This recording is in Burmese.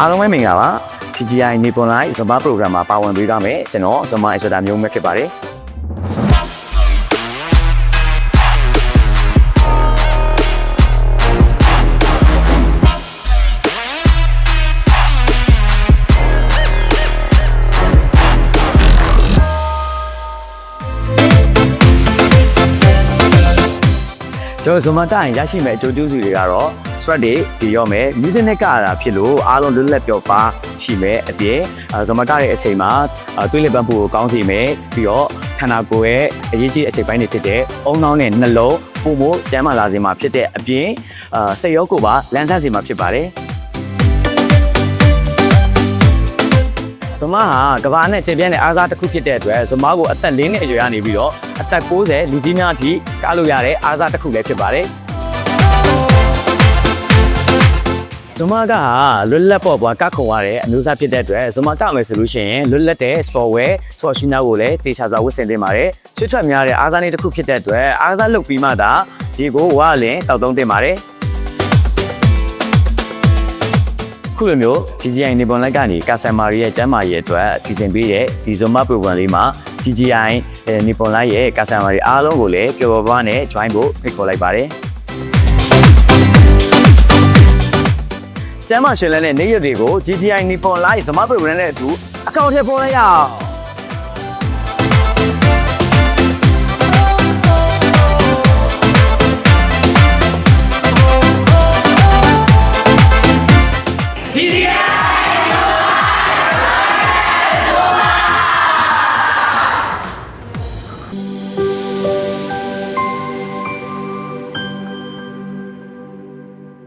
အားလုံးပဲမင်္ဂလာပါ TGI Nippon Live Zumba Program မှာပါဝင်ပေးကြမယ်ကျွန်တော် Zumba Instructor မျိုးမဲ့ဖြစ်ပါတယ်ကျွန်တော် Zumba တိုင်းရရှိမဲ့အကျိုးကျေးဇူးတွေကတော့ sweat တွေပြီးရောမယ် music နဲ့ကတာဖြစ်လို့အားလုံးလွတ်လပ်ပျော်ပါရှိမဲ့အပြင် Zumba ကတဲ့အချိန်မှာသွေးလည်ပတ်မှုကိုကောင်းစေမယ်ပြီးတော့ခန္ဓာကိုယ်ရဲ့အရေးကြီးအစိတ်ပိုင်းတွေဖြစ်တဲ့အုံနောင်းနဲ့နှလုံးပုံမို့ကျန်းမာလာစေမှာဖြစ်တဲ့အပြင်စိတ်ရောကိုယ်ပါလန်းဆန်းစေမှာဖြစ်ပါတယ်Zumba ဟာကမ္ဘာနဲ့ချန်ပီယံနဲ့အားစားတစ်ခုဖြစ်တဲ့အတွက် Zumba ကိုအသက်4နှစ်အရွယ်ကနေပြီးတော့အသက်60လူကြီးများအထိကလို့ရတဲ့အားစားတစ်ခုလည်းဖြစ်ပါတယ်Zumba ကလွတ်လပ်ပေါ်ပွားကခုံရတဲ့အမျိုးအစားဖြစ်တဲ့အတွက် Zumba ကမယ်ဆိုလို့ရှိရင်လွတ်လပ်တဲ့ sport wear ဆော့ရှူနာကိုလည်းတေချာစွာဝတ်ဆင်သင့်ပါတယ်ချွတ်ထွက်များတဲ့အားစားနည်းတစ်ခုဖြစ်တဲ့အတွက်အားစားလုပ်ပြီးမှသာရေကိုဝါလင်တောက်သုံးသင့်ပါတယ်ခုလိုမျိုး TGI Nippon Live ကနေ customer ရဲ့ကျန်းမာရေးအတွက်အစီအစဉ်ပေးတဲ့ဒီ Zumba program လေးမှာ TGI Nippon Live ရဲ့ customer တွေအားလုံးကိုလည်းပျော်ပျော်ပါးနဲ့ join ဖို့ဖိတ်ခေါ်လိုက်ပါတယ်ကျမ်းမာရှင်လန်းတဲ့နေ့ရက်တွေကို TGI Nippon Live Zumba program နဲ့အတူအကောင့်ထဲပေါ်လိုက်ရအောင်